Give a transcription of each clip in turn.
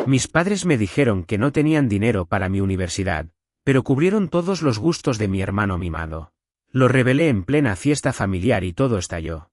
Mis padres me dijeron que no tenían dinero para mi universidad, pero cubrieron todos los gustos de mi hermano mimado. Lo revelé en plena fiesta familiar y todo estalló.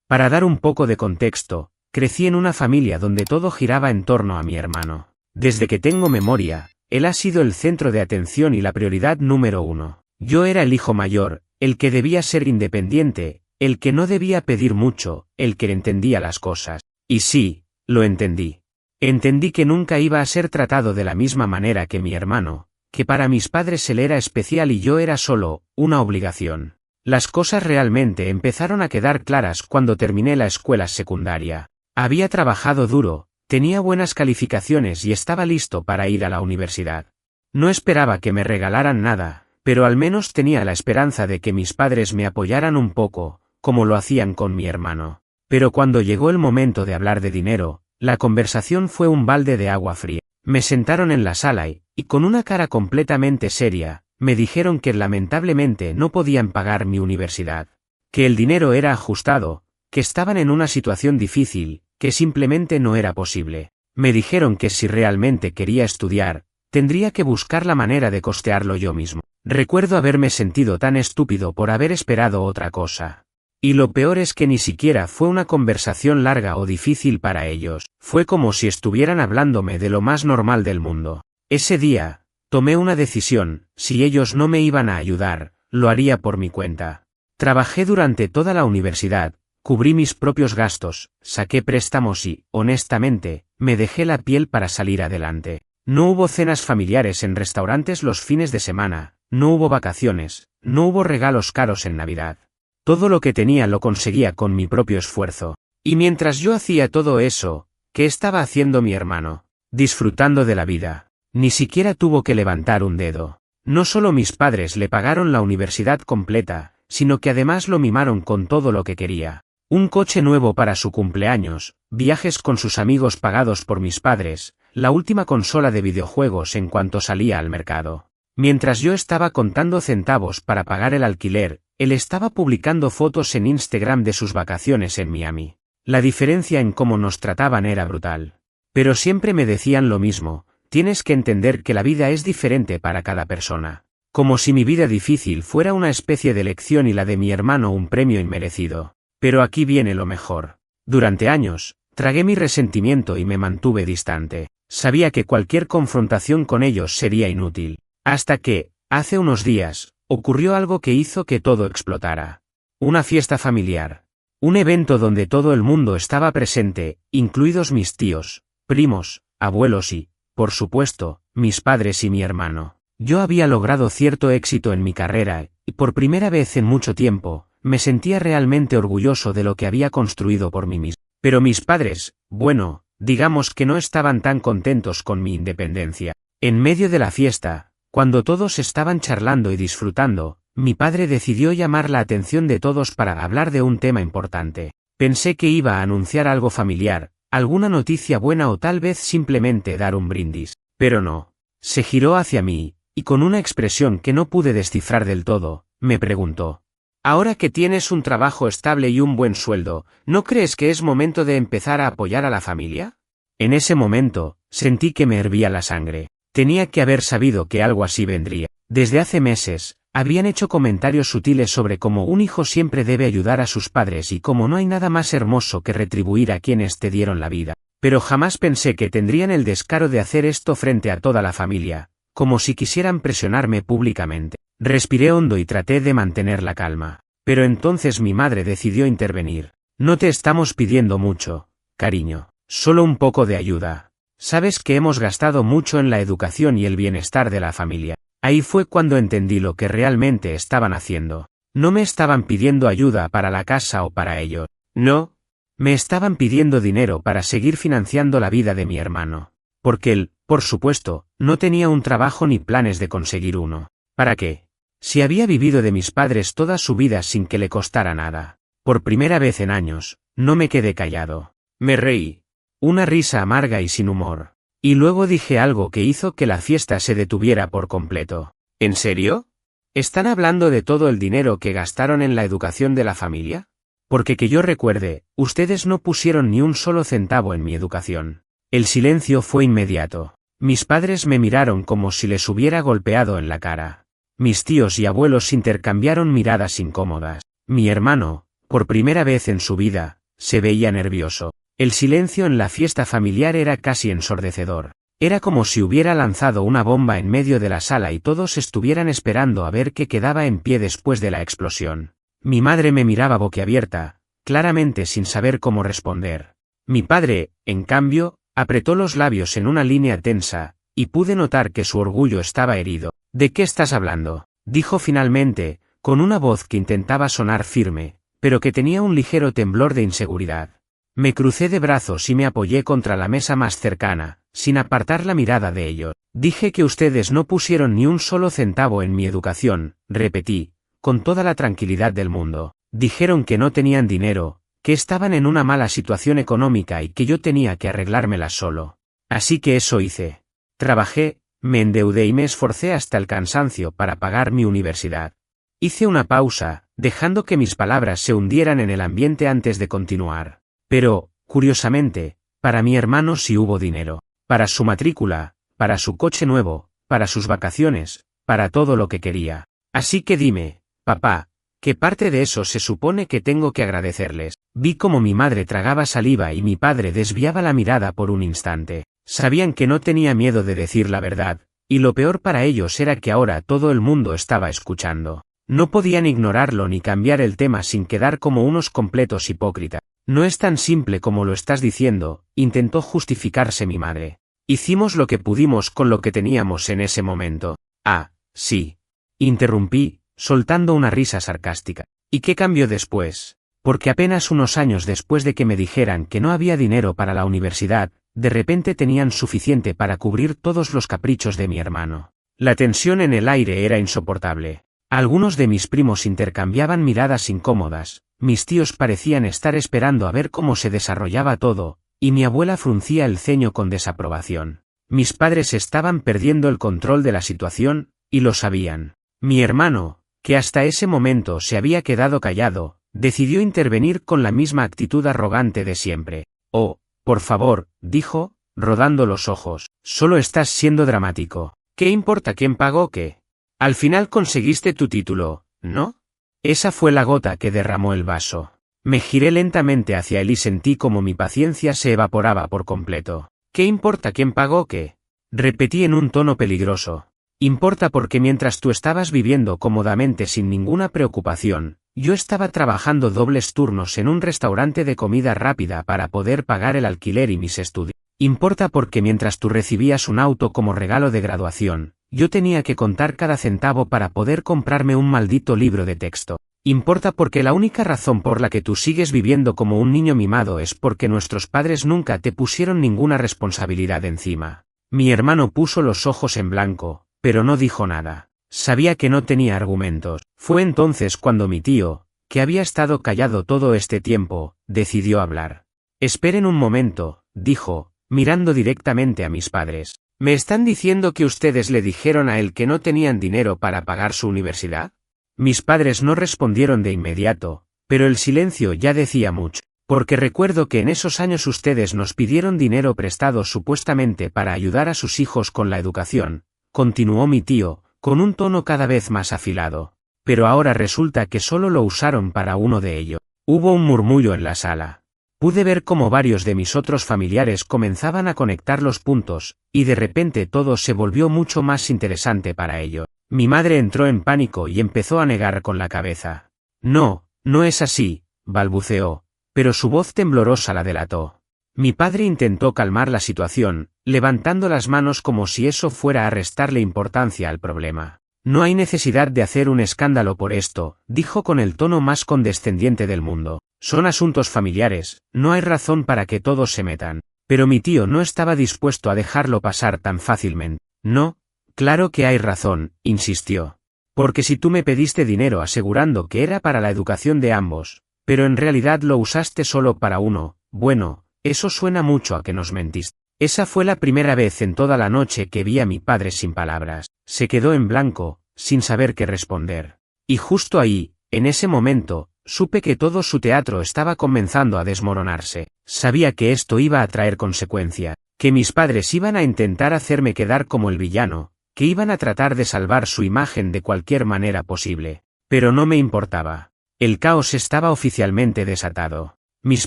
Para dar un poco de contexto, crecí en una familia donde todo giraba en torno a mi hermano. Desde que tengo memoria, él ha sido el centro de atención y la prioridad número uno. Yo era el hijo mayor, el que debía ser independiente, el que no debía pedir mucho, el que entendía las cosas. Y sí, lo entendí. Entendí que nunca iba a ser tratado de la misma manera que mi hermano, que para mis padres él era especial y yo era solo una obligación. Las cosas realmente empezaron a quedar claras cuando terminé la escuela secundaria. Había trabajado duro, tenía buenas calificaciones y estaba listo para ir a la universidad. No esperaba que me regalaran nada, pero al menos tenía la esperanza de que mis padres me apoyaran un poco, como lo hacían con mi hermano. Pero cuando llegó el momento de hablar de dinero, la conversación fue un balde de agua fría. Me sentaron en la sala y, con una cara completamente seria, me dijeron que lamentablemente no podían pagar mi universidad. Que el dinero era ajustado, que estaban en una situación difícil, que simplemente no era posible. Me dijeron que si realmente quería estudiar, tendría que buscar la manera de costearlo yo mismo. Recuerdo haberme sentido tan estúpido por haber esperado otra cosa. Y lo peor es que ni siquiera fue una conversación larga o difícil para ellos, fue como si estuvieran hablándome de lo más normal del mundo. Ese día, tomé una decisión: si ellos no me iban a ayudar, lo haría por mi cuenta. Trabajé durante toda la universidad, cubrí mis propios gastos, saqué préstamos y, honestamente, me dejé la piel para salir adelante. No hubo cenas familiares en restaurantes los fines de semana, no hubo vacaciones, no hubo regalos caros en Navidad. Todo lo que tenía lo conseguía con mi propio esfuerzo. Y mientras yo hacía todo eso, ¿qué estaba haciendo mi hermano? Disfrutando de la vida. Ni siquiera tuvo que levantar un dedo. No solo mis padres le pagaron la universidad completa, sino que además lo mimaron con todo lo que quería. Un coche nuevo para su cumpleaños, viajes con sus amigos pagados por mis padres, la última consola de videojuegos en cuanto salía al mercado. Mientras yo estaba contando centavos para pagar el alquiler, él estaba publicando fotos en Instagram de sus vacaciones en Miami. La diferencia en cómo nos trataban era brutal. Pero siempre me decían lo mismo: tienes que entender que la vida es diferente para cada persona. Como si mi vida difícil fuera una especie de lección y la de mi hermano un premio inmerecido. Pero aquí viene lo mejor. Durante años, tragué mi resentimiento y me mantuve distante. Sabía que cualquier confrontación con ellos sería inútil. Hasta que, hace unos días, ocurrió algo que hizo que todo explotara. Una fiesta familiar. Un evento donde todo el mundo estaba presente, incluidos mis tíos, primos, abuelos y, por supuesto, mis padres y mi hermano. Yo había logrado cierto éxito en mi carrera, y por primera vez en mucho tiempo, me sentía realmente orgulloso de lo que había construido por mí mismo. Pero mis padres, bueno, digamos que no estaban tan contentos con mi independencia. En medio de la fiesta, cuando todos estaban charlando y disfrutando, mi padre decidió llamar la atención de todos para hablar de un tema importante. Pensé que iba a anunciar algo familiar, alguna noticia buena o tal vez simplemente dar un brindis. Pero no. Se giró hacia mí, y con una expresión que no pude descifrar del todo, me preguntó: «Ahora que tienes un trabajo estable y un buen sueldo, ¿no crees que es momento de empezar a apoyar a la familia?» En ese momento, sentí que me hervía la sangre. Tenía que haber sabido que algo así vendría. Desde hace meses, habían hecho comentarios sutiles sobre cómo un hijo siempre debe ayudar a sus padres y cómo no hay nada más hermoso que retribuir a quienes te dieron la vida. Pero jamás pensé que tendrían el descaro de hacer esto frente a toda la familia, como si quisieran presionarme públicamente. Respiré hondo y traté de mantener la calma. Pero entonces mi madre decidió intervenir. «No te estamos pidiendo mucho, cariño. Solo un poco de ayuda. Sabes que hemos gastado mucho en la educación y el bienestar de la familia». Ahí fue cuando entendí lo que realmente estaban haciendo. No me estaban pidiendo ayuda para la casa o para ellos. No. Me estaban pidiendo dinero para seguir financiando la vida de mi hermano. Porque él, por supuesto, no tenía un trabajo ni planes de conseguir uno. ¿Para qué? Si había vivido de mis padres toda su vida sin que le costara nada. Por primera vez en años, no me quedé callado. Me reí. Una risa amarga y sin humor. Y luego dije algo que hizo que la fiesta se detuviera por completo. ¿En serio? ¿Están hablando de todo el dinero que gastaron en la educación de la familia? Porque que yo recuerde, ustedes no pusieron ni un solo centavo en mi educación. El silencio fue inmediato. Mis padres me miraron como si les hubiera golpeado en la cara. Mis tíos y abuelos intercambiaron miradas incómodas. Mi hermano, por primera vez en su vida, se veía nervioso. El silencio en la fiesta familiar era casi ensordecedor. Era como si hubiera lanzado una bomba en medio de la sala y todos estuvieran esperando a ver qué quedaba en pie después de la explosión. Mi madre me miraba boquiabierta, claramente sin saber cómo responder. Mi padre, en cambio, apretó los labios en una línea tensa, y pude notar que su orgullo estaba herido. ¿De qué estás hablando?, dijo finalmente, con una voz que intentaba sonar firme, pero que tenía un ligero temblor de inseguridad. Me crucé de brazos y me apoyé contra la mesa más cercana, sin apartar la mirada de ellos. Dije que ustedes no pusieron ni un solo centavo en mi educación, repetí, con toda la tranquilidad del mundo. Dijeron que no tenían dinero, que estaban en una mala situación económica y que yo tenía que arreglármelas solo. Así que eso hice. Trabajé, me endeudé y me esforcé hasta el cansancio para pagar mi universidad. Hice una pausa, dejando que mis palabras se hundieran en el ambiente antes de continuar. Pero, curiosamente, para mi hermano sí hubo dinero. Para su matrícula, para su coche nuevo, para sus vacaciones, para todo lo que quería. Así que dime, papá, ¿qué parte de eso se supone que tengo que agradecerles? Vi como mi madre tragaba saliva y mi padre desviaba la mirada por un instante. Sabían que no tenía miedo de decir la verdad, y lo peor para ellos era que ahora todo el mundo estaba escuchando. No podían ignorarlo ni cambiar el tema sin quedar como unos completos hipócritas. No es tan simple como lo estás diciendo, intentó justificarse mi madre. Hicimos lo que pudimos con lo que teníamos en ese momento. Ah, sí. Interrumpí, soltando una risa sarcástica. ¿Y qué cambió después? Porque apenas unos años después de que me dijeran que no había dinero para la universidad, de repente tenían suficiente para cubrir todos los caprichos de mi hermano. La tensión en el aire era insoportable. Algunos de mis primos intercambiaban miradas incómodas, mis tíos parecían estar esperando a ver cómo se desarrollaba todo, y mi abuela fruncía el ceño con desaprobación. Mis padres estaban perdiendo el control de la situación, y lo sabían. Mi hermano, que hasta ese momento se había quedado callado, decidió intervenir con la misma actitud arrogante de siempre. Oh, por favor, dijo, rodando los ojos, solo estás siendo dramático. ¿Qué importa quién pagó qué? Al final conseguiste tu título, ¿no? Esa fue la gota que derramó el vaso. Me giré lentamente hacia él y sentí como mi paciencia se evaporaba por completo. ¿Qué importa quién pagó qué? Repetí en un tono peligroso. Importa porque mientras tú estabas viviendo cómodamente sin ninguna preocupación, yo estaba trabajando dobles turnos en un restaurante de comida rápida para poder pagar el alquiler y mis estudios. Importa porque mientras tú recibías un auto como regalo de graduación, yo tenía que contar cada centavo para poder comprarme un maldito libro de texto. Importa porque la única razón por la que tú sigues viviendo como un niño mimado es porque nuestros padres nunca te pusieron ninguna responsabilidad encima. Mi hermano puso los ojos en blanco, pero no dijo nada. Sabía que no tenía argumentos. Fue entonces cuando mi tío, que había estado callado todo este tiempo, decidió hablar. Esperen un momento, dijo, mirando directamente a mis padres. ¿Me están diciendo que ustedes le dijeron a él que no tenían dinero para pagar su universidad? Mis padres no respondieron de inmediato, pero el silencio ya decía mucho, porque recuerdo que en esos años ustedes nos pidieron dinero prestado supuestamente para ayudar a sus hijos con la educación, continuó mi tío, con un tono cada vez más afilado. Pero ahora resulta que solo lo usaron para uno de ellos. Hubo un murmullo en la sala. Pude ver cómo varios de mis otros familiares comenzaban a conectar los puntos, y de repente todo se volvió mucho más interesante para ellos. Mi madre entró en pánico y empezó a negar con la cabeza. No, no es así, balbuceó, pero su voz temblorosa la delató. Mi padre intentó calmar la situación, levantando las manos como si eso fuera a restarle importancia al problema. No hay necesidad de hacer un escándalo por esto, dijo con el tono más condescendiente del mundo. Son asuntos familiares, no hay razón para que todos se metan. Pero mi tío no estaba dispuesto a dejarlo pasar tan fácilmente. No, claro que hay razón, insistió. Porque si tú me pediste dinero asegurando que era para la educación de ambos, pero en realidad lo usaste solo para uno, bueno, eso suena mucho a que nos mentiste. Esa fue la primera vez en toda la noche que vi a mi padre sin palabras. Se quedó en blanco, sin saber qué responder. Y justo ahí, en ese momento, supe que todo su teatro estaba comenzando a desmoronarse. Sabía que esto iba a traer consecuencias. que mis padres iban a intentar hacerme quedar como el villano, que iban a tratar de salvar su imagen de cualquier manera posible. Pero no me importaba. El caos estaba oficialmente desatado. Mis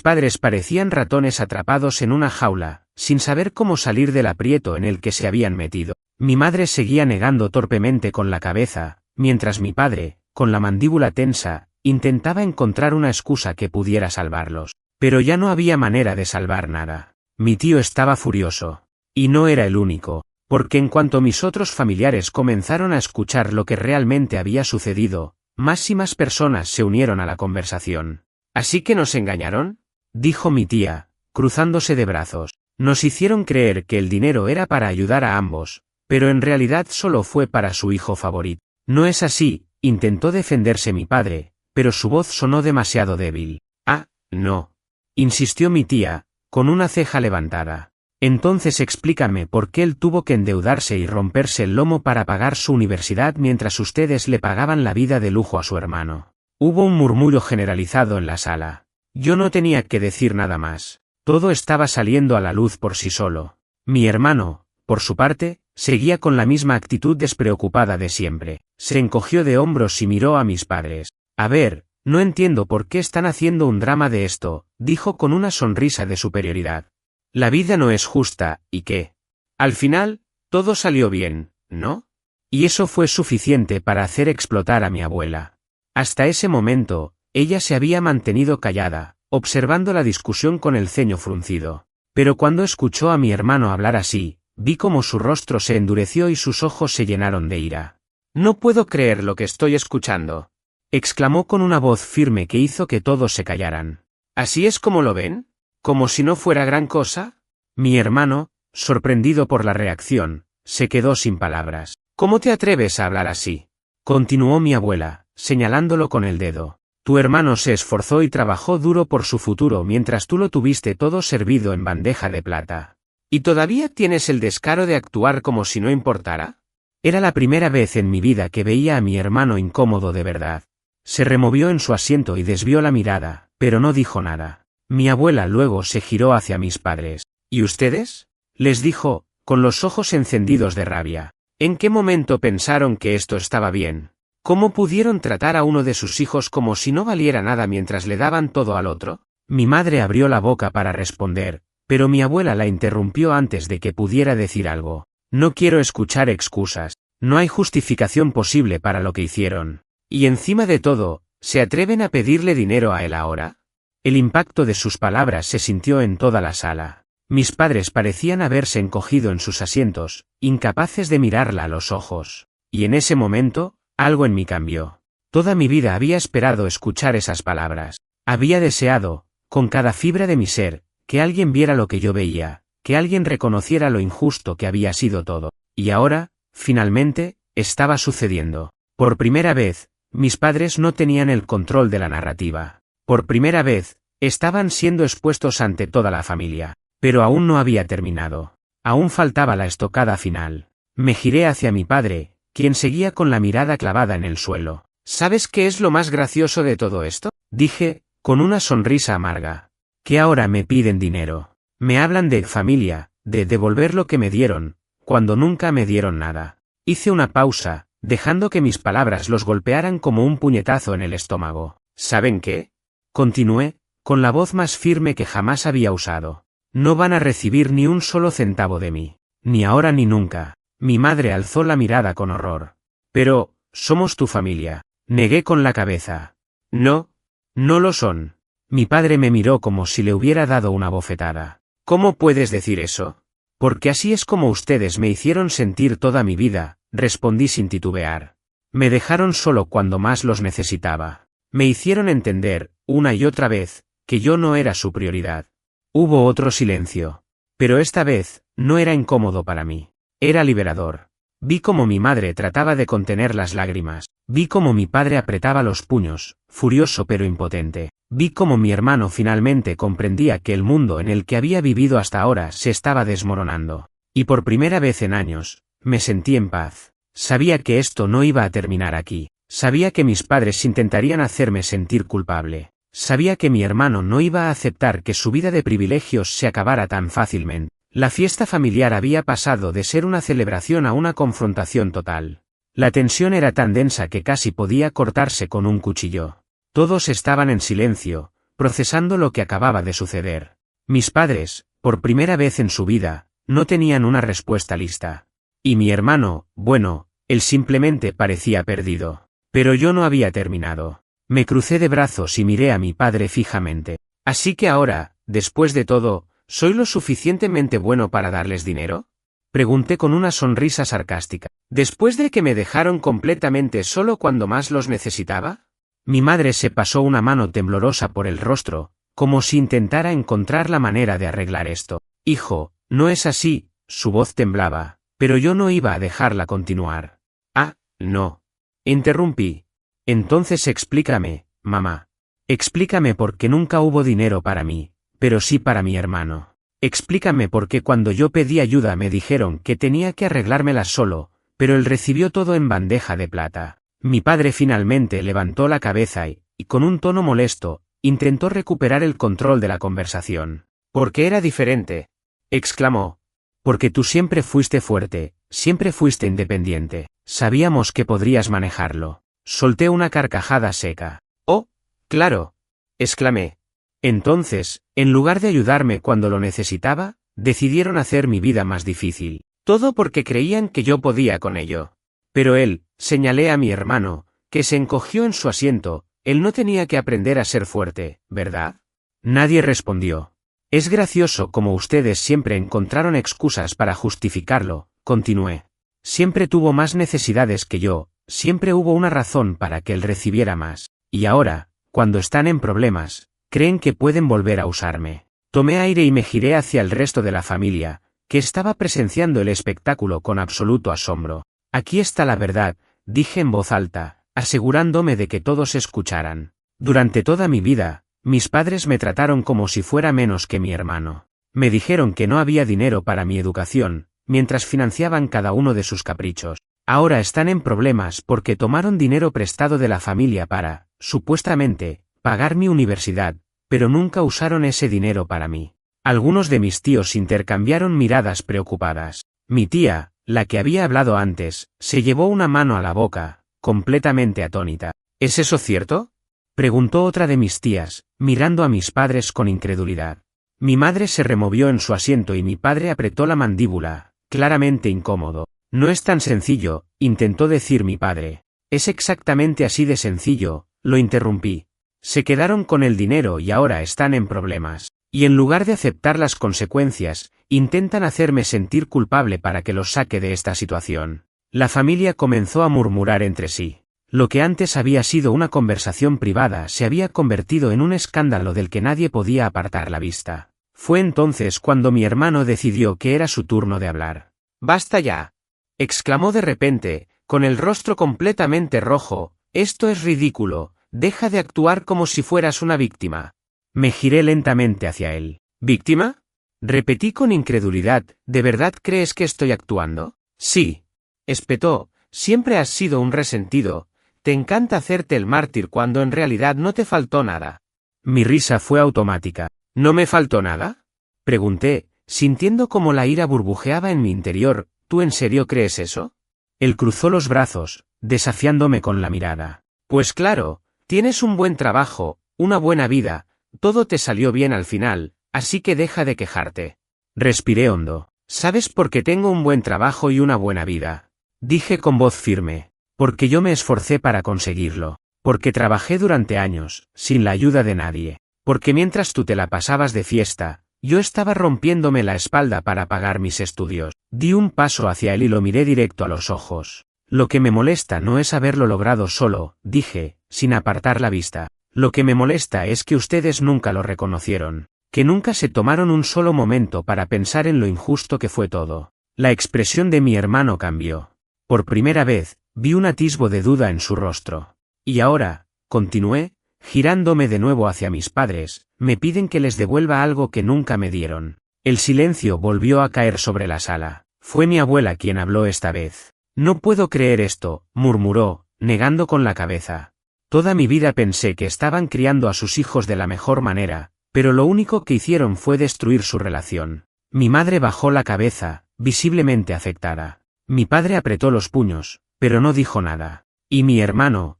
padres parecían ratones atrapados en una jaula, sin saber cómo salir del aprieto en el que se habían metido. Mi madre seguía negando torpemente con la cabeza, mientras mi padre, con la mandíbula tensa, intentaba encontrar una excusa que pudiera salvarlos. Pero ya no había manera de salvar nada. Mi tío estaba furioso. Y no era el único, porque en cuanto mis otros familiares comenzaron a escuchar lo que realmente había sucedido, más y más personas se unieron a la conversación. ¿Así que nos engañaron?, dijo mi tía, cruzándose de brazos. Nos hicieron creer que el dinero era para ayudar a ambos, pero en realidad solo fue para su hijo favorito. No es así, intentó defenderse mi padre, pero su voz sonó demasiado débil. Ah, no, insistió mi tía, con una ceja levantada. Entonces explícame por qué él tuvo que endeudarse y romperse el lomo para pagar su universidad mientras ustedes le pagaban la vida de lujo a su hermano. Hubo un murmullo generalizado en la sala. Yo no tenía que decir nada más. Todo estaba saliendo a la luz por sí solo. Mi hermano, por su parte, seguía con la misma actitud despreocupada de siempre. Se encogió de hombros y miró a mis padres. A ver, no entiendo por qué están haciendo un drama de esto, dijo con una sonrisa de superioridad. La vida no es justa, ¿y qué? Al final, todo salió bien, ¿no? Y eso fue suficiente para hacer explotar a mi abuela. Hasta ese momento, ella se había mantenido callada, observando la discusión con el ceño fruncido. Pero cuando escuchó a mi hermano hablar así, vi cómo su rostro se endureció y sus ojos se llenaron de ira. No puedo creer lo que estoy escuchando, exclamó con una voz firme que hizo que todos se callaran. ¿Así es como lo ven? ¿Como si no fuera gran cosa? Mi hermano, sorprendido por la reacción, se quedó sin palabras. ¿Cómo te atreves a hablar así?, continuó mi abuela, señalándolo con el dedo. Tu hermano se esforzó y trabajó duro por su futuro mientras tú lo tuviste todo servido en bandeja de plata. ¿Y todavía tienes el descaro de actuar como si no importara? Era la primera vez en mi vida que veía a mi hermano incómodo de verdad. Se removió en su asiento y desvió la mirada, pero no dijo nada. Mi abuela luego se giró hacia mis padres. ¿Y ustedes?, les dijo, con los ojos encendidos de rabia. ¿En qué momento pensaron que esto estaba bien? ¿Cómo pudieron tratar a uno de sus hijos como si no valiera nada mientras le daban todo al otro? Mi madre abrió la boca para responder, pero mi abuela la interrumpió antes de que pudiera decir algo. No quiero escuchar excusas. No hay justificación posible para lo que hicieron. Y encima de todo, ¿se atreven a pedirle dinero a él ahora? El impacto de sus palabras se sintió en toda la sala. Mis padres parecían haberse encogido en sus asientos, incapaces de mirarla a los ojos. Y en ese momento, algo en mí cambió. Toda mi vida había esperado escuchar esas palabras. Había deseado, con cada fibra de mi ser, que alguien viera lo que yo veía, que alguien reconociera lo injusto que había sido todo. Y ahora, finalmente, estaba sucediendo. Por primera vez, mis padres no tenían el control de la narrativa. Por primera vez, estaban siendo expuestos ante toda la familia. Pero aún no había terminado. Aún faltaba la estocada final. Me giré hacia mi padre, quien seguía con la mirada clavada en el suelo. ¿Sabes qué es lo más gracioso de todo esto?, dije, con una sonrisa amarga. Que ahora me piden dinero. Me hablan de familia, de devolver lo que me dieron, cuando nunca me dieron nada. Hice una pausa, dejando que mis palabras los golpearan como un puñetazo en el estómago. ¿Saben qué?, continué, con la voz más firme que jamás había usado. No van a recibir ni un solo centavo de mí. Ni ahora ni nunca. Mi madre alzó la mirada con horror. Pero, somos tu familia. Negué con la cabeza. No, no lo son. Mi padre me miró como si le hubiera dado una bofetada. ¿Cómo puedes decir eso? Porque así es como ustedes me hicieron sentir toda mi vida, respondí sin titubear. Me dejaron solo cuando más los necesitaba. Me hicieron entender, una y otra vez, que yo no era su prioridad. Hubo otro silencio. Pero esta vez, no era incómodo para mí. Era liberador. Vi cómo mi madre trataba de contener las lágrimas. Vi cómo mi padre apretaba los puños, furioso pero impotente. Vi cómo mi hermano finalmente comprendía que el mundo en el que había vivido hasta ahora se estaba desmoronando. Y por primera vez en años, me sentí en paz. Sabía que esto no iba a terminar aquí. Sabía que mis padres intentarían hacerme sentir culpable. Sabía que mi hermano no iba a aceptar que su vida de privilegios se acabara tan fácilmente. La fiesta familiar había pasado de ser una celebración a una confrontación total. La tensión era tan densa que casi podía cortarse con un cuchillo. Todos estaban en silencio, procesando lo que acababa de suceder. Mis padres, por primera vez en su vida, no tenían una respuesta lista. Y mi hermano, bueno, él simplemente parecía perdido. Pero yo no había terminado. Me crucé de brazos y miré a mi padre fijamente. Así que ahora, después de todo, ¿soy lo suficientemente bueno para darles dinero? Pregunté con una sonrisa sarcástica. ¿Después de que me dejaron completamente solo cuando más los necesitaba? Mi madre se pasó una mano temblorosa por el rostro, como si intentara encontrar la manera de arreglar esto. Hijo, no es así, su voz temblaba, pero yo no iba a dejarla continuar. Ah, no. Interrumpí. Entonces explícame, mamá. Explícame por qué nunca hubo dinero para mí, pero sí para mi hermano. Explícame por qué cuando yo pedí ayuda me dijeron que tenía que arreglármelas solo, pero él recibió todo en bandeja de plata. Mi padre finalmente levantó la cabeza y, con un tono molesto, intentó recuperar el control de la conversación. ¿Por qué era diferente? Exclamó. Porque tú siempre fuiste fuerte, siempre fuiste independiente. Sabíamos que podrías manejarlo. Solté una carcajada seca. Oh, claro. Exclamé. Entonces, en lugar de ayudarme cuando lo necesitaba, decidieron hacer mi vida más difícil. Todo porque creían que yo podía con ello. Pero él, señalé a mi hermano, que se encogió en su asiento, él no tenía que aprender a ser fuerte, ¿verdad? Nadie respondió. Es gracioso como ustedes siempre encontraron excusas para justificarlo, continué. Siempre tuvo más necesidades que yo, siempre hubo una razón para que él recibiera más. Y ahora, cuando están en problemas, creen que pueden volver a usarme. Tomé aire y me giré hacia el resto de la familia, que estaba presenciando el espectáculo con absoluto asombro. Aquí está la verdad, dije en voz alta, asegurándome de que todos escucharan. Durante toda mi vida, mis padres me trataron como si fuera menos que mi hermano. Me dijeron que no había dinero para mi educación, mientras financiaban cada uno de sus caprichos. Ahora están en problemas porque tomaron dinero prestado de la familia para, supuestamente, pagar mi universidad, pero nunca usaron ese dinero para mí. Algunos de mis tíos intercambiaron miradas preocupadas. Mi tía, la que había hablado antes, se llevó una mano a la boca, completamente atónita. ¿Es eso cierto? Preguntó otra de mis tías, mirando a mis padres con incredulidad. Mi madre se removió en su asiento y mi padre apretó la mandíbula, claramente incómodo. No es tan sencillo, intentó decir mi padre. Es exactamente así de sencillo, lo interrumpí. Se quedaron con el dinero y ahora están en problemas. Y en lugar de aceptar las consecuencias, intentan hacerme sentir culpable para que los saque de esta situación. La familia comenzó a murmurar entre sí. Lo que antes había sido una conversación privada se había convertido en un escándalo del que nadie podía apartar la vista. Fue entonces cuando mi hermano decidió que era su turno de hablar. «¡Basta ya!», exclamó de repente, con el rostro completamente rojo. «Esto es ridículo, deja de actuar como si fueras una víctima». Me giré lentamente hacia él. «¿Víctima?», repetí con incredulidad. «¿De verdad crees que estoy actuando?». «Sí», espetó, «siempre has sido un resentido. Te encanta hacerte el mártir cuando en realidad no te faltó nada». Mi risa fue automática. «¿No me faltó nada?», pregunté, sintiendo como la ira burbujeaba en mi interior. «¿Tú en serio crees eso?». Él cruzó los brazos, desafiándome con la mirada. «Pues claro, tienes un buen trabajo, una buena vida, todo te salió bien al final, así que deja de quejarte». Respiré hondo. «¿Sabes por qué tengo un buen trabajo y una buena vida?», dije con voz firme. «Porque yo me esforcé para conseguirlo. Porque trabajé durante años, sin la ayuda de nadie. Porque mientras tú te la pasabas de fiesta, yo estaba rompiéndome la espalda para pagar mis estudios». Di un paso hacia él y lo miré directo a los ojos. «Lo que me molesta no es haberlo logrado solo», dije, sin apartar la vista. «Lo que me molesta es que ustedes nunca lo reconocieron, que nunca se tomaron un solo momento para pensar en lo injusto que fue todo». La expresión de mi hermano cambió. Por primera vez, vi un atisbo de duda en su rostro. «Y ahora», continué, girándome de nuevo hacia mis padres, «me piden que les devuelva algo que nunca me dieron». El silencio volvió a caer sobre la sala. Fue mi abuela quien habló esta vez. «No puedo creer esto», murmuró, negando con la cabeza. «Toda mi vida pensé que estaban criando a sus hijos de la mejor manera, pero lo único que hicieron fue destruir su relación. Mi madre bajó la cabeza, visiblemente afectada. Mi padre apretó los puños, pero no dijo nada. Y mi hermano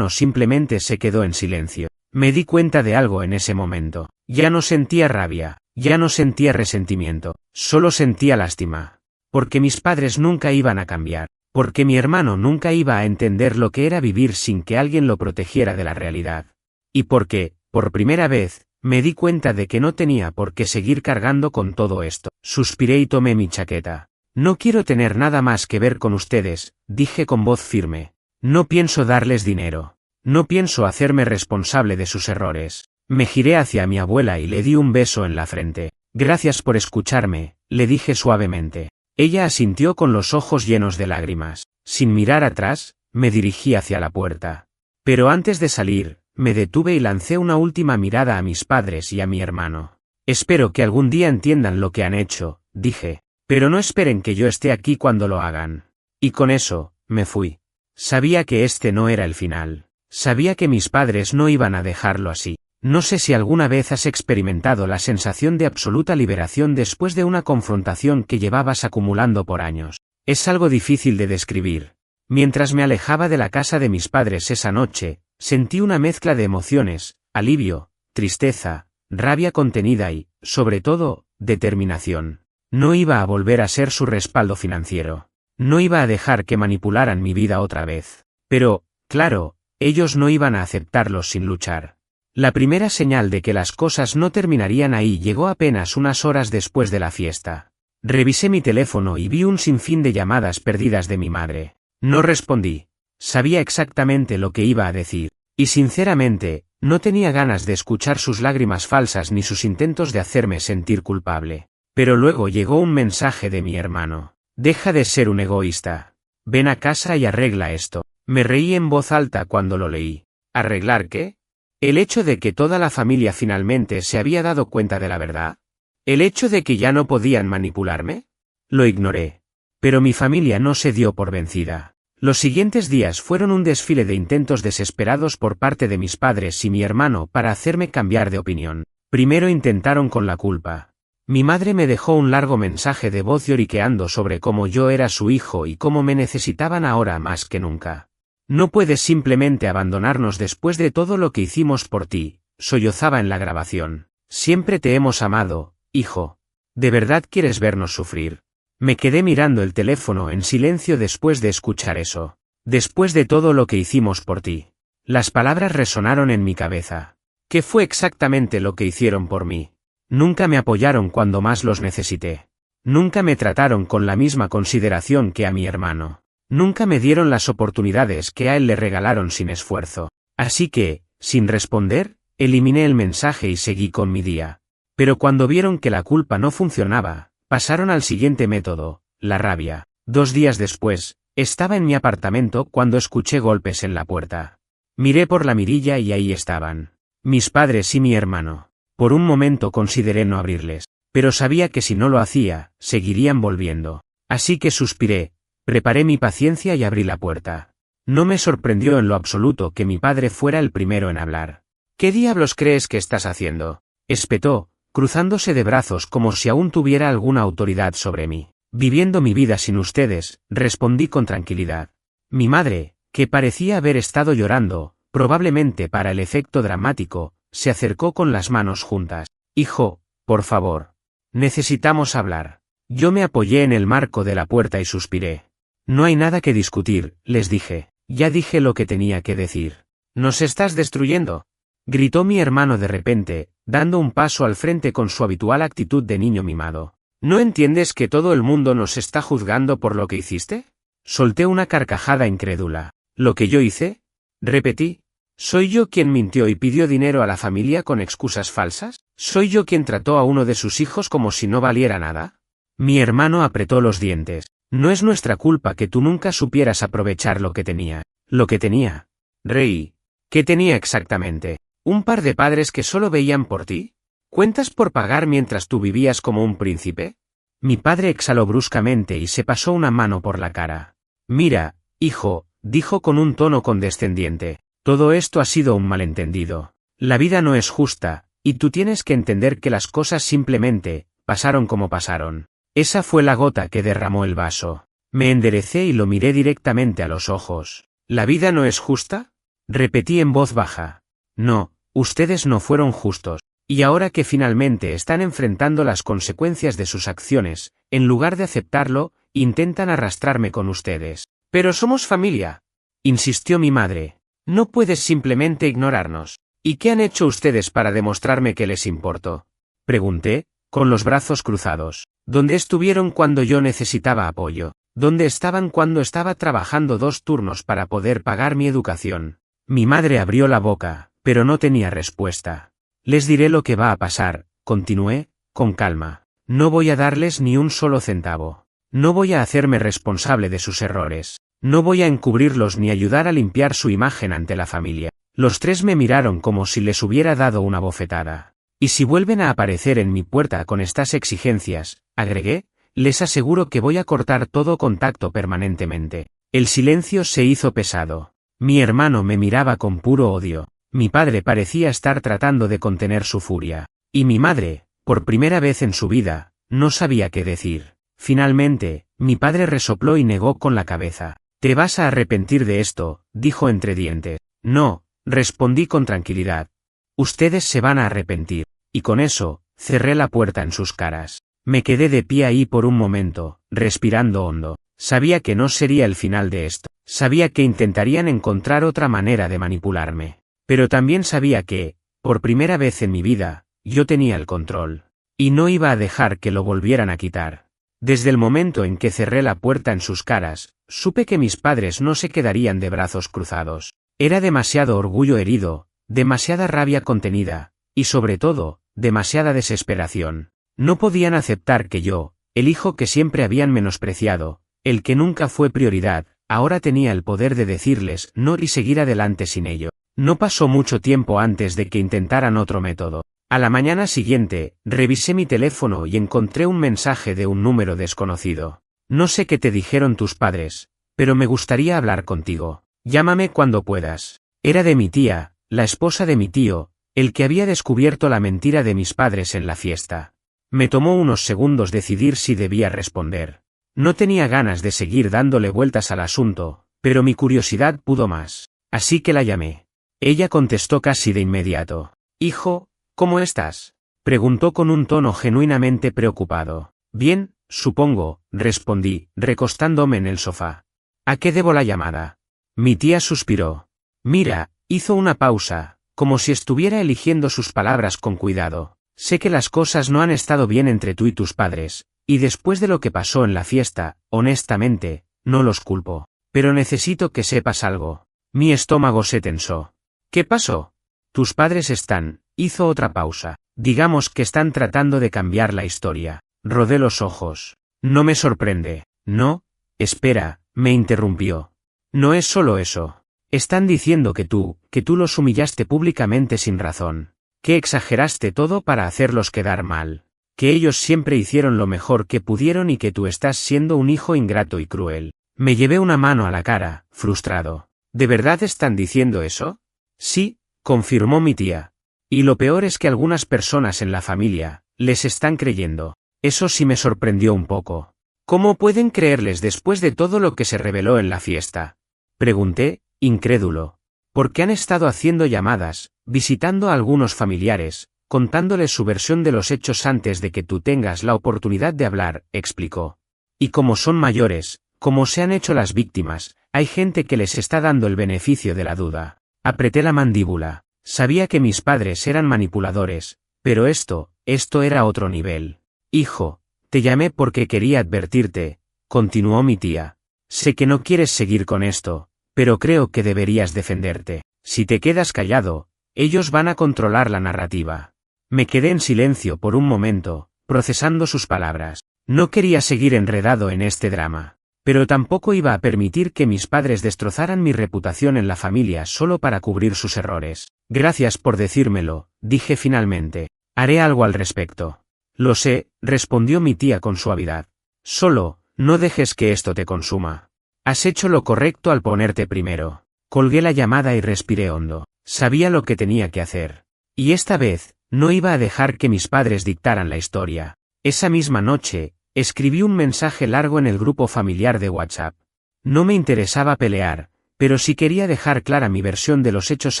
simplemente se quedó en silencio. Me di cuenta de algo en ese momento. Ya no sentía rabia, ya no sentía resentimiento, solo sentía lástima. Porque mis padres nunca iban a cambiar. Porque mi hermano nunca iba a entender lo que era vivir sin que alguien lo protegiera de la realidad. Y porque, por primera vez, me di cuenta de que no tenía por qué seguir cargando con todo esto. Suspiré y tomé mi chaqueta. No quiero tener nada más que ver con ustedes, dije con voz firme. No pienso darles dinero. No pienso hacerme responsable de sus errores. Me giré hacia mi abuela y le di un beso en la frente. Gracias por escucharme, le dije suavemente. Ella asintió con los ojos llenos de lágrimas. Sin mirar atrás, me dirigí hacia la puerta. Pero antes de salir, me detuve y lancé una última mirada a mis padres y a mi hermano. Espero que algún día entiendan lo que han hecho, dije. Pero no esperen que yo esté aquí cuando lo hagan. Y con eso, me fui. Sabía que este no era el final. Sabía que mis padres no iban a dejarlo así. No sé si alguna vez has experimentado la sensación de absoluta liberación después de una confrontación que llevabas acumulando por años. Es algo difícil de describir. Mientras me alejaba de la casa de mis padres esa noche, sentí una mezcla de emociones, alivio, tristeza, rabia contenida y, sobre todo, determinación. No iba a volver a ser su respaldo financiero. No iba a dejar que manipularan mi vida otra vez. Pero, claro, ellos no iban a aceptarlo sin luchar. La primera señal de que las cosas no terminarían ahí llegó apenas unas horas después de la fiesta. Revisé mi teléfono y vi un sinfín de llamadas perdidas de mi madre. No respondí. Sabía exactamente lo que iba a decir. Y sinceramente, no tenía ganas de escuchar sus lágrimas falsas ni sus intentos de hacerme sentir culpable. Pero luego llegó un mensaje de mi hermano. Deja de ser un egoísta. Ven a casa y arregla esto. Me reí en voz alta cuando lo leí. ¿Arreglar qué? ¿El hecho de que toda la familia finalmente se había dado cuenta de la verdad? ¿El hecho de que ya no podían manipularme? Lo ignoré. Pero mi familia no se dio por vencida. Los siguientes días fueron un desfile de intentos desesperados por parte de mis padres y mi hermano para hacerme cambiar de opinión. Primero intentaron con la culpa. Mi madre me dejó un largo mensaje de voz lloriqueando sobre cómo yo era su hijo y cómo me necesitaban ahora más que nunca. No puedes simplemente abandonarnos después de todo lo que hicimos por ti, sollozaba en la grabación. Siempre te hemos amado, hijo. ¿De verdad quieres vernos sufrir? Me quedé mirando el teléfono en silencio después de escuchar eso. Después de todo lo que hicimos por ti. Las palabras resonaron en mi cabeza. ¿Qué fue exactamente lo que hicieron por mí? Nunca me apoyaron cuando más los necesité. Nunca me trataron con la misma consideración que a mi hermano. Nunca me dieron las oportunidades que a él le regalaron sin esfuerzo. Así que, sin responder, eliminé el mensaje y seguí con mi día. Pero cuando vieron que la culpa no funcionaba, pasaron al siguiente método, la rabia. 2 días después, estaba en mi apartamento cuando escuché golpes en la puerta. Miré por la mirilla y ahí estaban. Mis padres y mi hermano. Por un momento consideré no abrirles, pero sabía que si no lo hacía, seguirían volviendo. Así que suspiré. Preparé mi paciencia y abrí la puerta. No me sorprendió en lo absoluto que mi padre fuera el primero en hablar. ¿Qué diablos crees que estás haciendo? Espetó, cruzándose de brazos como si aún tuviera alguna autoridad sobre mí. Viviendo mi vida sin ustedes, respondí con tranquilidad. Mi madre, que parecía haber estado llorando, probablemente para el efecto dramático, se acercó con las manos juntas. Hijo, por favor. Necesitamos hablar. Yo me apoyé en el marco de la puerta y suspiré. No hay nada que discutir, les dije. Ya dije lo que tenía que decir. ¿Nos estás destruyendo? Gritó mi hermano de repente, dando un paso al frente con su habitual actitud de niño mimado. ¿No entiendes que todo el mundo nos está juzgando por lo que hiciste? Solté una carcajada incrédula. ¿Lo que yo hice? Repetí. ¿Soy yo quien mintió y pidió dinero a la familia con excusas falsas? ¿Soy yo quien trató a uno de sus hijos como si no valiera nada? Mi hermano apretó los dientes. No es nuestra culpa que tú nunca supieras aprovechar lo que tenía. Lo que tenía. Reí. ¿Qué tenía exactamente? ¿Un par de padres que solo veían por ti? ¿Cuentas por pagar mientras tú vivías como un príncipe? Mi padre exhaló bruscamente y se pasó una mano por la cara. Mira, hijo, dijo con un tono condescendiente. Todo esto ha sido un malentendido. La vida no es justa, y tú tienes que entender que las cosas simplemente pasaron como pasaron. Esa fue la gota que derramó el vaso. Me enderecé y lo miré directamente a los ojos. ¿La vida no es justa? Repetí en voz baja. No, ustedes no fueron justos. Y ahora que finalmente están enfrentando las consecuencias de sus acciones, en lugar de aceptarlo, intentan arrastrarme con ustedes. Pero somos familia, insistió mi madre. No puedes simplemente ignorarnos. ¿Y qué han hecho ustedes para demostrarme que les importo? Pregunté, con los brazos cruzados. ¿Dónde estuvieron cuando yo necesitaba apoyo? ¿Dónde estaban cuando estaba trabajando 2 turnos para poder pagar mi educación? Mi madre abrió la boca, pero no tenía respuesta. Les diré lo que va a pasar, continué, con calma. No voy a darles ni un solo centavo. No voy a hacerme responsable de sus errores. No voy a encubrirlos ni ayudar a limpiar su imagen ante la familia. Los 3 me miraron como si les hubiera dado una bofetada. Y si vuelven a aparecer en mi puerta con estas exigencias, agregué, les aseguro que voy a cortar todo contacto permanentemente. El silencio se hizo pesado. Mi hermano me miraba con puro odio. Mi padre parecía estar tratando de contener su furia. Y mi madre, por primera vez en su vida, no sabía qué decir. Finalmente, mi padre resopló y negó con la cabeza. «Te vas a arrepentir de esto», dijo entre dientes. «No», respondí con tranquilidad. «Ustedes se van a arrepentir». Y con eso, cerré la puerta en sus caras. Me quedé de pie ahí por un momento, respirando hondo. Sabía que no sería el final de esto. Sabía que intentarían encontrar otra manera de manipularme. Pero también sabía que, por primera vez en mi vida, yo tenía el control. Y no iba a dejar que lo volvieran a quitar. Desde el momento en que cerré la puerta en sus caras, supe que mis padres no se quedarían de brazos cruzados. Era demasiado orgullo herido, demasiada rabia contenida, y sobre todo, demasiada desesperación. No podían aceptar que yo, el hijo que siempre habían menospreciado, el que nunca fue prioridad, ahora tenía el poder de decirles no y seguir adelante sin ello. No pasó mucho tiempo antes de que intentaran otro método. A la mañana siguiente, revisé mi teléfono y encontré un mensaje de un número desconocido. No sé qué te dijeron tus padres, pero me gustaría hablar contigo. Llámame cuando puedas. Era de mi tía, la esposa de mi tío, el que había descubierto la mentira de mis padres en la fiesta. Me tomó unos segundos decidir si debía responder. No tenía ganas de seguir dándole vueltas al asunto, pero mi curiosidad pudo más. Así que la llamé. Ella contestó casi de inmediato. «Hijo, ¿cómo estás?», preguntó con un tono genuinamente preocupado. «Bien, supongo», respondí, recostándome en el sofá. «¿A qué debo la llamada?». Mi tía suspiró. «Mira», hizo una pausa, como si estuviera eligiendo sus palabras con cuidado. «Sé que las cosas no han estado bien entre tú y tus padres, y después de lo que pasó en la fiesta, honestamente, no los culpo. Pero necesito que sepas algo». Mi estómago se tensó. «¿Qué pasó?». «Tus padres están», hizo otra pausa. «Digamos que están tratando de cambiar la historia». Rodé los ojos. «No me sorprende». «No, espera», me interrumpió. «No es solo eso. Están diciendo que tú los humillaste públicamente sin razón. Que exageraste todo para hacerlos quedar mal. Que ellos siempre hicieron lo mejor que pudieron y que tú estás siendo un hijo ingrato y cruel». Me llevé una mano a la cara, frustrado. «¿De verdad están diciendo eso?». «Sí», confirmó mi tía. «Y lo peor es que algunas personas en la familia les están creyendo». Eso sí me sorprendió un poco. «¿Cómo pueden creerles después de todo lo que se reveló en la fiesta?», pregunté, incrédulo. «Porque han estado haciendo llamadas, visitando a algunos familiares, contándoles su versión de los hechos antes de que tú tengas la oportunidad de hablar», explicó. «Y como son mayores, como se han hecho las víctimas, hay gente que les está dando el beneficio de la duda». Apreté la mandíbula. Sabía que mis padres eran manipuladores, pero esto era otro nivel. «Hijo, te llamé porque quería advertirte», continuó mi tía. «Sé que no quieres seguir con esto, pero creo que deberías defenderte. Si te quedas callado, ellos van a controlar la narrativa». Me quedé en silencio por un momento, procesando sus palabras. No quería seguir enredado en este drama. Pero tampoco iba a permitir que mis padres destrozaran mi reputación en la familia solo para cubrir sus errores. «Gracias por decírmelo», dije finalmente. «Haré algo al respecto». «Lo sé», respondió mi tía con suavidad. «Solo, no dejes que esto te consuma. Has hecho lo correcto al ponerte primero». Colgué la llamada y respiré hondo. Sabía lo que tenía que hacer. Y esta vez, no iba a dejar que mis padres dictaran la historia. Esa misma noche, escribí un mensaje largo en el grupo familiar de WhatsApp. No me interesaba pelear, pero sí quería dejar clara mi versión de los hechos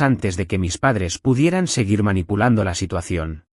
antes de que mis padres pudieran seguir manipulando la situación.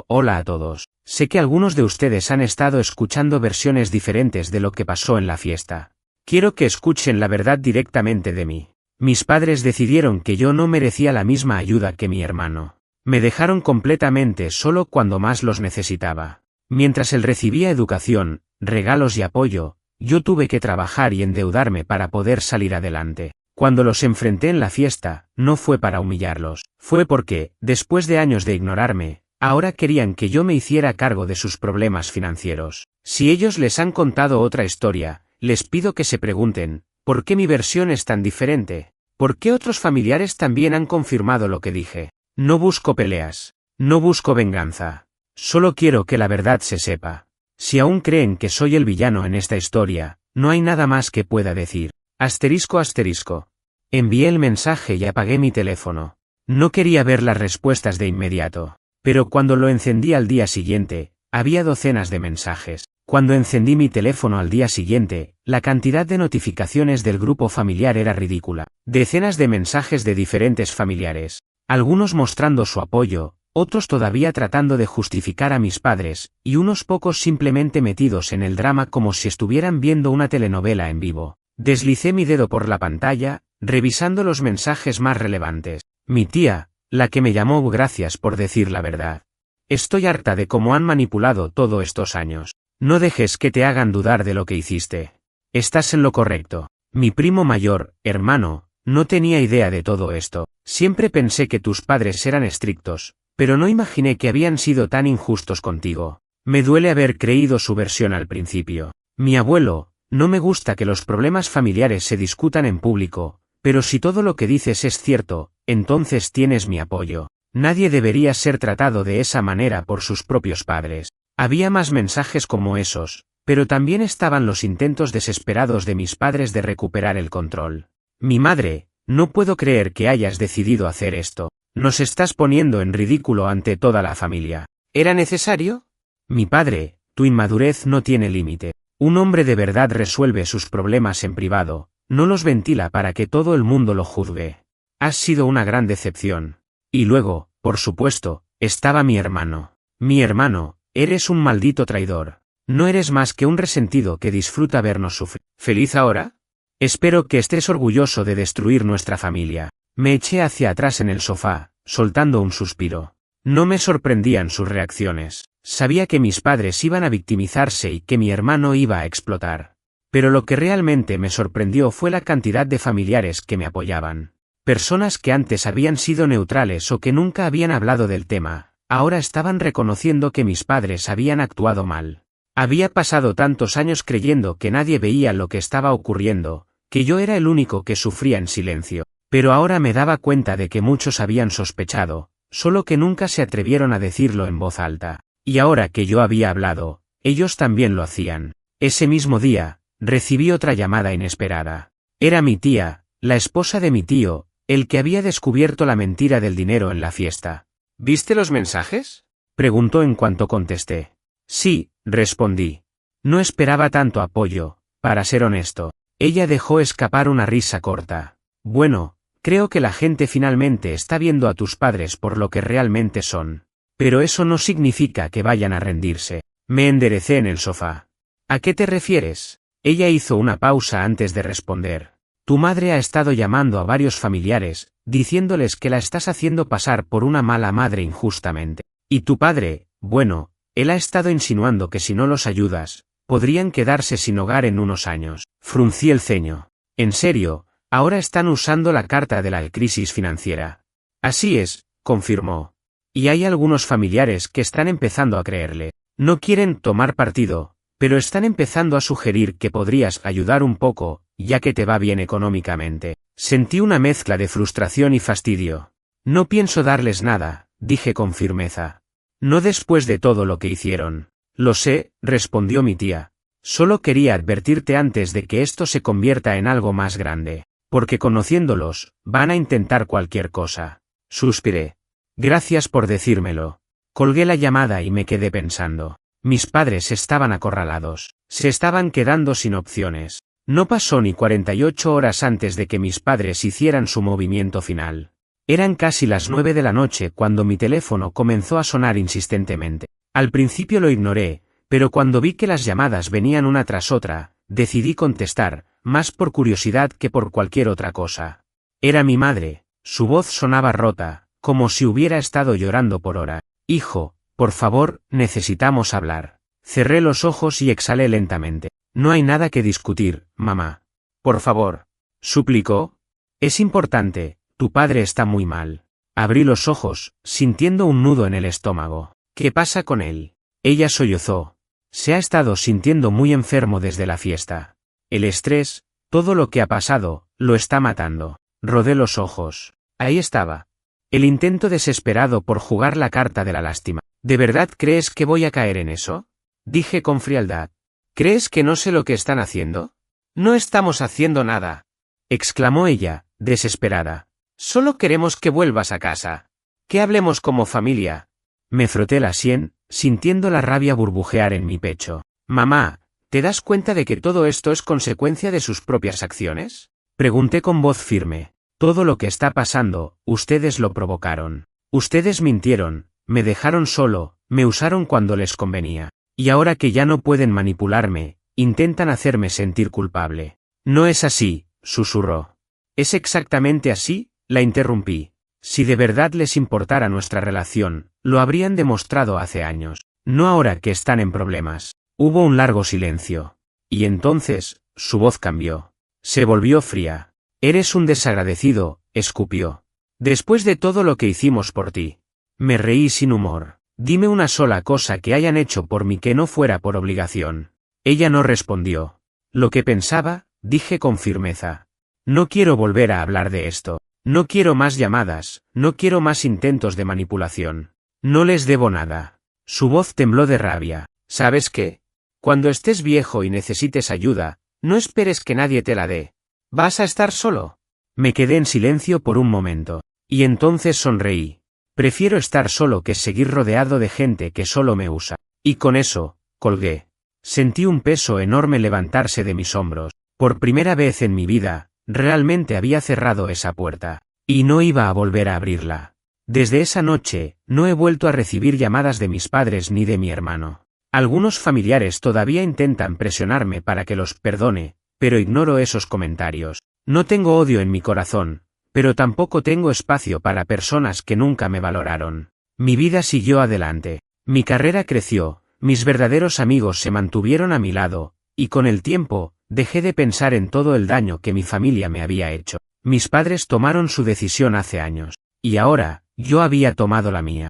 Hola a todos. Sé que algunos de ustedes han estado escuchando versiones diferentes de lo que pasó en la fiesta. Quiero que escuchen la verdad directamente de mí. Mis padres decidieron que yo no merecía la misma ayuda que mi hermano. Me dejaron completamente solo cuando más los necesitaba. Mientras él recibía educación, regalos y apoyo, yo tuve que trabajar y endeudarme para poder salir adelante. Cuando los enfrenté en la fiesta, no fue para humillarlos, fue porque, después de años de ignorarme, ahora querían que yo me hiciera cargo de sus problemas financieros. Si ellos les han contado otra historia, les pido que se pregunten, ¿por qué mi versión es tan diferente? ¿Por qué otros familiares también han confirmado lo que dije? No busco peleas, no busco venganza. Solo quiero que la verdad se sepa. Si aún creen que soy el villano en esta historia, no hay nada más que pueda decir. Envié el mensaje y apagué mi teléfono. No quería ver las respuestas de inmediato. Pero cuando lo encendí al día siguiente, había docenas de mensajes. Cuando encendí mi teléfono al día siguiente, la cantidad de notificaciones del grupo familiar era ridícula. Decenas de mensajes de diferentes familiares. Algunos mostrando su apoyo, otros todavía tratando de justificar a mis padres, y unos pocos simplemente metidos en el drama como si estuvieran viendo una telenovela en vivo. Deslicé mi dedo por la pantalla, revisando los mensajes más relevantes. Mi tía, la que me llamó, gracias por decir la verdad. Estoy harta de cómo han manipulado todos estos años. No dejes que te hagan dudar de lo que hiciste. Estás en lo correcto. Mi primo mayor, hermano, no tenía idea de todo esto. Siempre pensé que tus padres eran estrictos, pero no imaginé que habían sido tan injustos contigo. Me duele haber creído su versión al principio. Mi abuelo, no me gusta que los problemas familiares se discutan en público, pero si todo lo que dices es cierto, entonces tienes mi apoyo. Nadie debería ser tratado de esa manera por sus propios padres. Había más mensajes como esos, pero también estaban los intentos desesperados de mis padres de recuperar el control. Mi madre, no puedo creer que hayas decidido hacer esto. Nos estás poniendo en ridículo ante toda la familia. ¿Era necesario? Mi padre, tu inmadurez no tiene límite. Un hombre de verdad resuelve sus problemas en privado, no los ventila para que todo el mundo lo juzgue. Has sido una gran decepción. Y luego, por supuesto, estaba mi hermano. Mi hermano, eres un maldito traidor. No eres más que un resentido que disfruta vernos sufrir. ¿Feliz ahora? Espero que estés orgulloso de destruir nuestra familia. Me eché hacia atrás en el sofá, soltando un suspiro. No me sorprendían sus reacciones. Sabía que mis padres iban a victimizarse y que mi hermano iba a explotar. Pero lo que realmente me sorprendió fue la cantidad de familiares que me apoyaban. Personas que antes habían sido neutrales o que nunca habían hablado del tema, ahora estaban reconociendo que mis padres habían actuado mal. Había pasado tantos años creyendo que nadie veía lo que estaba ocurriendo, que yo era el único que sufría en silencio. Pero ahora me daba cuenta de que muchos habían sospechado, solo que nunca se atrevieron a decirlo en voz alta. Y ahora que yo había hablado, ellos también lo hacían. Ese mismo día, recibí otra llamada inesperada. Era mi tía, la esposa de mi tío, el que había descubierto la mentira del dinero en la fiesta. ¿Viste los mensajes? Preguntó en cuanto contesté. Sí, respondí. No esperaba tanto apoyo, para ser honesto. Ella dejó escapar una risa corta. Bueno, creo que la gente finalmente está viendo a tus padres por lo que realmente son. Pero eso no significa que vayan a rendirse. Me enderecé en el sofá. ¿A qué te refieres? Ella hizo una pausa antes de responder. Tu madre ha estado llamando a varios familiares, diciéndoles que la estás haciendo pasar por una mala madre injustamente. Y tu padre, bueno, él ha estado insinuando que si no los ayudas, podrían quedarse sin hogar en unos años. Fruncí el ceño. En serio, ahora están usando la carta de la crisis financiera. Así es, confirmó. Y hay algunos familiares que están empezando a creerle. No quieren tomar partido, pero están empezando a sugerir que podrías ayudar un poco, ya que te va bien económicamente. Sentí una mezcla de frustración y fastidio. No pienso darles nada, dije con firmeza. No después de todo lo que hicieron. Lo sé, respondió mi tía. Solo quería advertirte antes de que esto se convierta en algo más grande. Porque conociéndolos, van a intentar cualquier cosa. Suspiré. Gracias por decírmelo. Colgué la llamada y me quedé pensando. Mis padres estaban acorralados. Se estaban quedando sin opciones. No pasó ni 48 horas antes de que mis padres hicieran su movimiento final. Eran casi las 9 de la noche cuando mi teléfono comenzó a sonar insistentemente. Al principio lo ignoré, pero cuando vi que las llamadas venían una tras otra, decidí contestar, más por curiosidad que por cualquier otra cosa. Era mi madre. Su voz sonaba rota, como si hubiera estado llorando por horas. Hijo, por favor, necesitamos hablar. Cerré los ojos y exhalé lentamente. No hay nada que discutir, mamá. Por favor. Suplicó. Es importante, tu padre está muy mal. Abrí los ojos, sintiendo un nudo en el estómago. ¿Qué pasa con él? Ella sollozó. Se ha estado sintiendo muy enfermo desde la fiesta. El estrés, todo lo que ha pasado, lo está matando. Rodé los ojos. Ahí estaba. El intento desesperado por jugar la carta de la lástima. ¿De verdad crees que voy a caer en eso? Dije con frialdad. ¿Crees que no sé lo que están haciendo? No estamos haciendo nada, exclamó ella, desesperada. Solo queremos que vuelvas a casa. Que hablemos como familia. Me froté la sien, sintiendo la rabia burbujear en mi pecho. Mamá, ¿te das cuenta de que todo esto es consecuencia de sus propias acciones? Pregunté con voz firme. Todo lo que está pasando, ustedes lo provocaron. Ustedes mintieron, me dejaron solo, me usaron cuando les convenía. Y ahora que ya no pueden manipularme, intentan hacerme sentir culpable. No es así, susurró. ¿Es exactamente así? La interrumpí. Si de verdad les importara nuestra relación, lo habrían demostrado hace años. No ahora que están en problemas. Hubo un largo silencio. Y entonces, su voz cambió. Se volvió fría. Eres un desagradecido, escupió. Después de todo lo que hicimos por ti. Me reí sin humor. Dime una sola cosa que hayan hecho por mí que no fuera por obligación. Ella no respondió. Lo que pensaba, dije con firmeza. No quiero volver a hablar de esto. No quiero más llamadas, no quiero más intentos de manipulación. No les debo nada. Su voz tembló de rabia. ¿Sabes qué? Cuando estés viejo y necesites ayuda, no esperes que nadie te la dé. ¿Vas a estar solo? Me quedé en silencio por un momento. Y entonces sonreí. Prefiero estar solo que seguir rodeado de gente que solo me usa. Y con eso, colgué. Sentí un peso enorme levantarse de mis hombros. Por primera vez en mi vida, realmente había cerrado esa puerta. Y no iba a volver a abrirla. Desde esa noche, no he vuelto a recibir llamadas de mis padres ni de mi hermano. Algunos familiares todavía intentan presionarme para que los perdone, pero ignoro esos comentarios. No tengo odio en mi corazón, pero tampoco tengo espacio para personas que nunca me valoraron. Mi vida siguió adelante. Mi carrera creció, mis verdaderos amigos se mantuvieron a mi lado, y con el tiempo, dejé de pensar en todo el daño que mi familia me había hecho. Mis padres tomaron su decisión hace años, y ahora, yo había tomado la mía.